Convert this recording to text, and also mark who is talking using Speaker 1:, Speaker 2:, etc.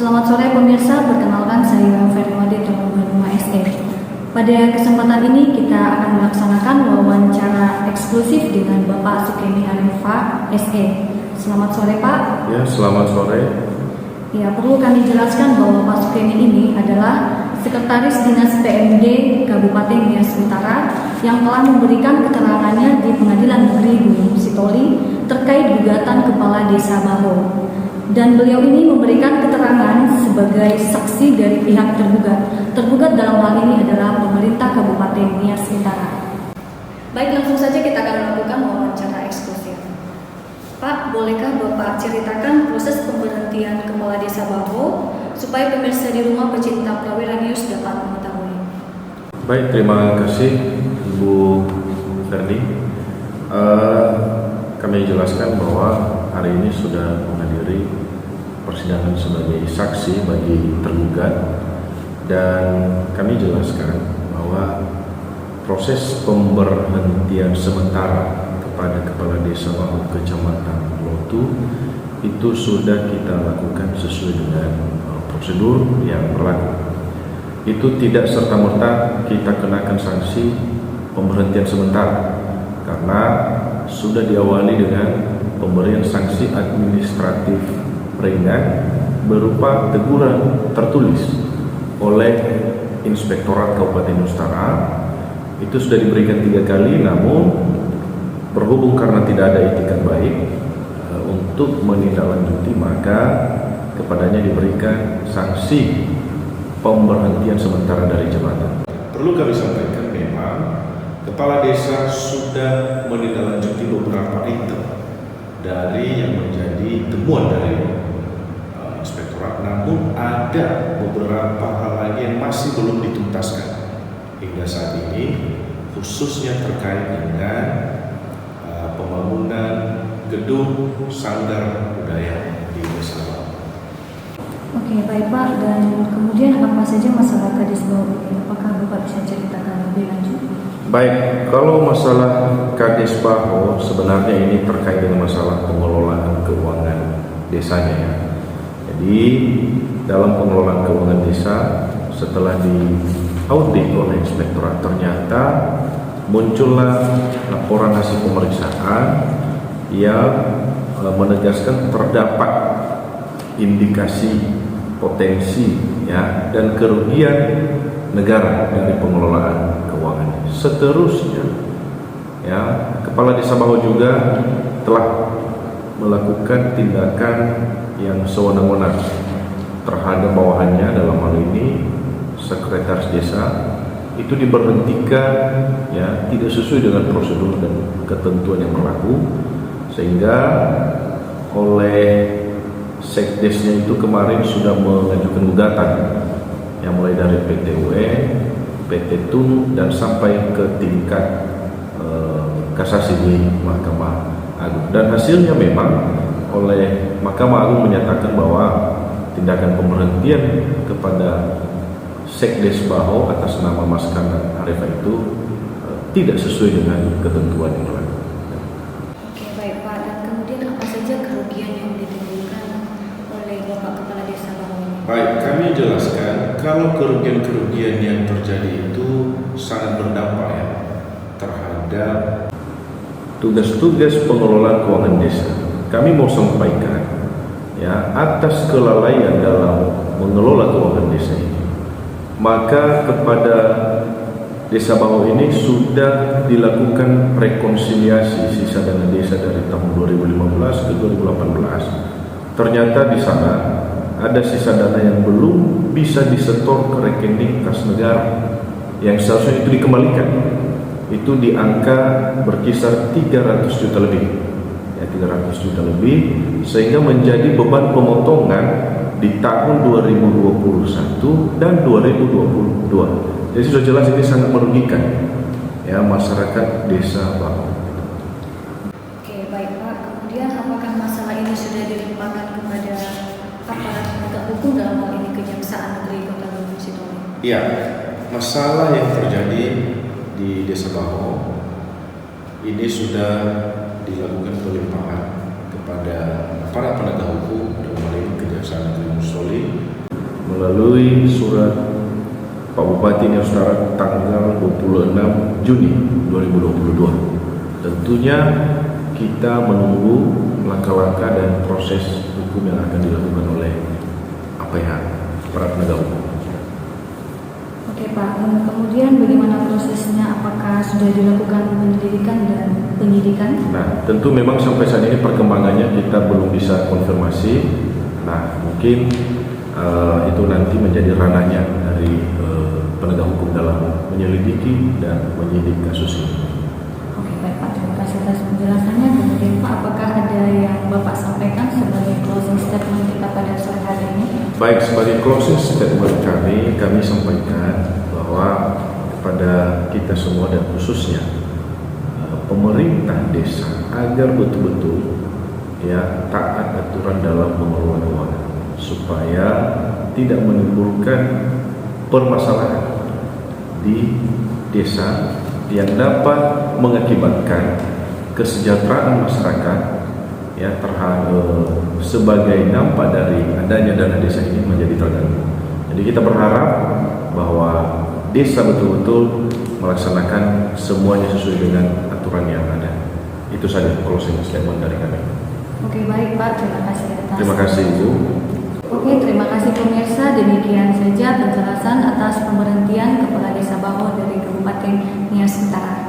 Speaker 1: Selamat sore pemirsa, perkenalkan saya Fernwadi Tonggobanuma SE. Pada kesempatan ini kita akan melaksanakan wawancara eksklusif dengan Bapak Sukeni Hanifa SE. Selamat sore Pak.
Speaker 2: Ya, selamat sore.
Speaker 1: Ya, perlu kami jelaskan bahwa Pak Sukeni ini adalah Sekretaris Dinas PMD Kabupaten Nias Utara yang telah memberikan keterangannya di Pengadilan Negeri Gunung Sitoli terkait gugatan Kepala Desa Baho. Dan beliau ini memberikan keterangan sebagai saksi dari pihak tergugat. Tergugat dalam hal ini adalah pemerintah Kabupaten Nias Utara. Baik, langsung saja kita akan melakukan wawancara eksklusif. Pak, bolehkah Bapak ceritakan proses pemberhentian Kepala Desa Baho supaya pemirsa di rumah pecinta Prawira News dapat mengetahui?
Speaker 2: Baik, terima kasih Ibu Ferdi. Kami jelaskan bahwa hari ini sudah menghadiri persidangan sebagai saksi bagi tergugat, dan kami jelaskan bahwa proses pemberhentian sementara kepada Kepala Desa Baho Kecamatan Lotu itu sudah kita lakukan sesuai dengan prosedur yang berlaku. Itu tidak serta-merta kita kenakan sanksi pemberhentian sementara, karena sudah diawali dengan pemberian sanksi administratif ringan berupa teguran tertulis oleh Inspektorat Kabupaten Utara. Itu sudah diberikan 3 kali, namun berhubung karena tidak ada etikat baik untuk menindaklanjuti, maka kepadanya diberikan sanksi pemberhentian sementara dari jabatan. Perlu kami sampaikan, memang Kepala Desa sudah menindaklanjuti beberapa item dari yang menjadi temuan dari Inspektorat, namun ada beberapa hal lagi yang masih belum dituntaskan hingga saat ini, khususnya terkait dengan pembangunan gedung sanggar budaya di Desa Baho.
Speaker 1: Oke, baik Pak. Dan kemudian apa saja masalah Kades Baho ini? Apakah Bapak bisa ceritakan lebih lanjut?
Speaker 2: Baik, kalau masalah Kades Baho sebenarnya ini terkait dengan masalah pengelolaan keuangan desanya ya. Jadi dalam pengelolaan keuangan desa, setelah diaudit oleh Inspektorat, ternyata muncullah laporan hasil pemeriksaan yang menegaskan terdapat indikasi potensi ya dan kerugian negara dari pengelolaan keuangan. Seterusnya ya, Kepala Desa Baho juga telah melakukan tindakan yang sewenang-wenang terhadap bawahannya, dalam hal ini Sekretaris Desa, itu diberhentikan ya tidak sesuai dengan prosedur dan ketentuan yang berlaku, sehingga oleh Sekdesnya itu kemarin sudah mengajukan gugatan yang mulai dari PT UN, PT TUN, dan sampai ke tingkat kasasi di Mahkamah Agung. Dan hasilnya memang oleh Mahkamah Agung menyatakan bahwa tindakan pemberhentian kepada Sekdes Baho atas nama Mas Kanan Arifa itu tidak sesuai dengan ketentuan yang berlaku.
Speaker 1: Oke, baik Pak. Dan kemudian apa saja kerugian yang ditimbulkan oleh Bapak Kepala Desa Baho ini?
Speaker 2: Baik, kami jelaskan kalau kerugian-kerugian yang terjadi itu sangat berdampak ya terhadap tugas-tugas pengelolaan keuangan desa. Kami mau sampaikan ya, atas kelalaian dalam mengelola keuangan desa ini, maka kepada Desa Baho ini sudah dilakukan rekonsiliasi sisa dana desa dari tahun 2015 ke 2018. Ternyata di sana ada sisa dana yang belum bisa disetor ke rekening kas negara yang seharusnya itu dikembalikan. Itu di angka berkisar 300 juta lebih ya, 300 juta lebih, sehingga menjadi beban pemotongan di tahun 2021 dan 2022. Jadi sudah jelas ini sangat merugikan ya masyarakat Desa Baho.
Speaker 1: Oke, baik Pak. Kemudian apakah masalah ini sudah dilimpahkan kepada aparat penegak hukum, dalam hal ini Kejaksaan Negeri Kota Gunung Sitoli?
Speaker 2: Iya, masalah yang terjadi di Desa Baho ini sudah dilakukan pelimpahan kepada para penegak hukum, dalam hal ini Kejaksaan Negeri Gunung Sitoli, melalui surat Pak Bupati Nias Utara tanggal 26 Juni 2022. Tentunya kita menunggu langkah-langkah dan proses hukum yang akan dilakukan oleh APH, para penegak hukum.
Speaker 1: Oke Pak, kemudian bagaimana prosesnya? Apakah sudah dilakukan penyelidikan dan penyidikan?
Speaker 2: Nah, tentu memang sampai saat ini perkembangannya kita belum bisa konfirmasi. Nah, mungkin itu nanti menjadi ranahnya dari penegak hukum dalam menyelidiki dan menyidik kasus ini.
Speaker 1: Oke baik Pak, terima kasih atas penjelasannya. Kemudian Pak, apakah ada yang Bapak sampaikan sebagai closing statement kita pada sore hari ini?
Speaker 2: Baik, sebagai closing statement kami sampaikan bahwa kepada kita semua dan khususnya pemerintah desa agar betul-betul ya taat aturan dalam pengelolaan keuangan supaya tidak menimbulkan permasalahan di desa yang dapat mengakibatkan kesejahteraan masyarakat ya terhadap sebagai dampak dari adanya dana desa ini menjadi terganggu. Jadi kita berharap bahwa desa betul-betul melaksanakan semuanya sesuai dengan aturan yang ada. Itu saja closing statement dari kami.
Speaker 1: Oke baik Pak, terima kasih atas.
Speaker 2: Terima kasih Ibu.
Speaker 1: Oke, terima kasih pemirsa. Demikian saja penjelasan atas pemberhentian Kepala Desa Baho dari Kabupaten Nias Utara.